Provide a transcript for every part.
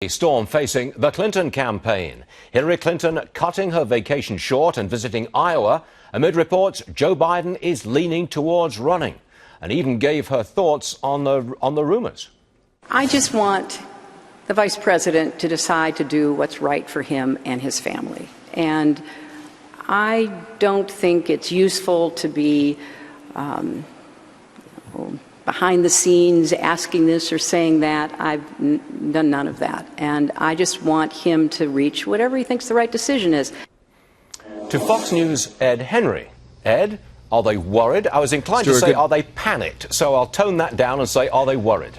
A storm facing the Clinton campaign. Hillary Clinton cutting her vacation short and visiting Iowa amid reports Joe Biden is leaning towards running, and even gave her thoughts on the rumors. I just want the vice president to decide to do what's right for him and his family. And I don't think it's useful to be behind the scenes asking this or saying that. I've done none of that. And I just want him to reach whatever he thinks the right decision is. To Fox News' Ed Henry. Ed, are they worried? I was inclined to say, are they panicked? So I'll tone that down and say, are they worried?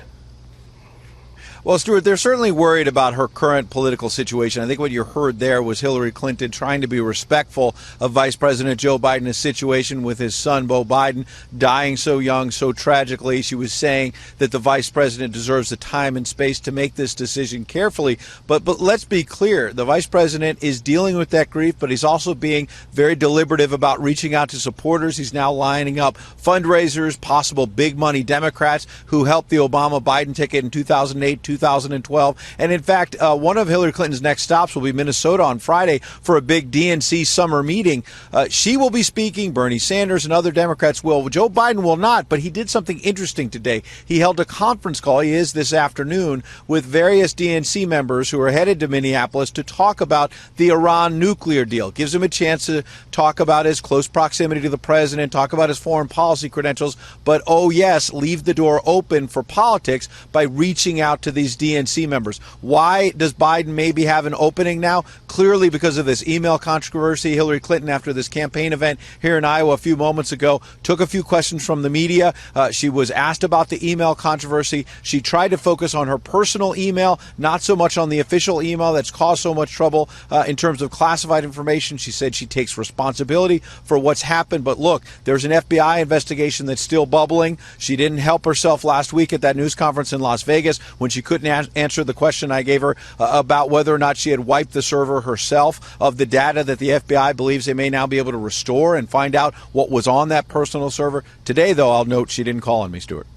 Well, Stuart, they're certainly worried about her current political situation. I think what you heard there was Hillary Clinton trying to be respectful of Vice President Joe Biden's situation with his son, Beau Biden, dying so young, so tragically. She was saying that the vice president deserves the time and space to make this decision carefully. But let's be clear. The vice president is dealing with that grief, but he's also being very deliberative about reaching out to supporters. He's now lining up fundraisers, possible big money Democrats who helped the Obama-Biden ticket in 2008, 2012. And in fact, one of Hillary Clinton's next stops will be Minnesota on Friday for a big DNC summer meeting. She will be speaking. Bernie Sanders and other Democrats will. Joe Biden will not, but he did something interesting today. He held a conference call, he is this afternoon, with various DNC members who are headed to Minneapolis to talk about the Iran nuclear deal. Gives him a chance to talk about his close proximity to the president, talk about his foreign policy credentials, but oh yes, leave the door open for politics by reaching out to these DNC members. Why does Biden maybe have an opening now? Clearly because of this email controversy. Hillary Clinton, after this campaign event here in Iowa a few moments ago, took a few questions from the media. She was asked about the email controversy. She tried to focus on her personal email, not so much on the official email that's caused so much trouble in terms of classified information. She said she takes responsibility for what's happened. But look, there's an FBI investigation that's still bubbling. She didn't help herself last week at that news conference in Las Vegas when she couldn't answer the question I gave her about whether or not she had wiped the server herself of the data that the FBI believes they may now be able to restore and find out what was on that personal server. Today, though, I'll note she didn't call on me, Stuart.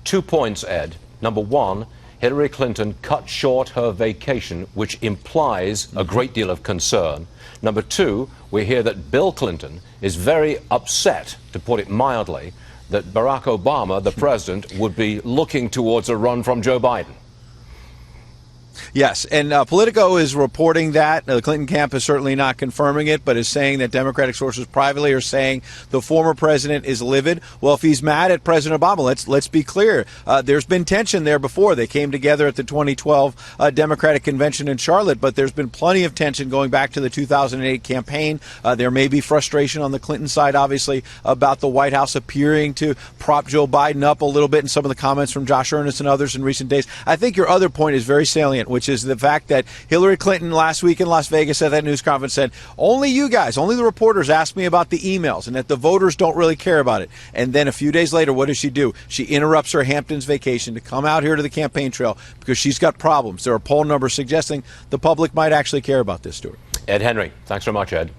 2 points, Ed. Number one, Hillary Clinton cut short her vacation, which implies a great deal of concern. Number two, we hear that Bill Clinton is very upset, to put it mildly, that Barack Obama, the president, would be looking towards a run from Joe Biden. Yes, and Politico is reporting that. The Clinton camp is certainly not confirming it, but is saying that Democratic sources privately are saying the former president is livid. Well, if he's mad at President Obama, let's be clear. There's been tension there before. They came together at the 2012 Democratic convention in Charlotte, but there's been plenty of tension going back to the 2008 campaign. There may be frustration on the Clinton side, obviously, about the White House appearing to prop Joe Biden up a little bit in some of the comments from Josh Earnest and others in recent days. I think your other point is very salient, which is the fact that Hillary Clinton last week in Las Vegas at that news conference said, only you guys, only the reporters asked me about the emails and that the voters don't really care about it. And then a few days later, what does she do? She interrupts her Hamptons vacation to come out here to the campaign trail because she's got problems. There are poll numbers suggesting the public might actually care about this, Stuart. Ed Henry, thanks very much, Ed.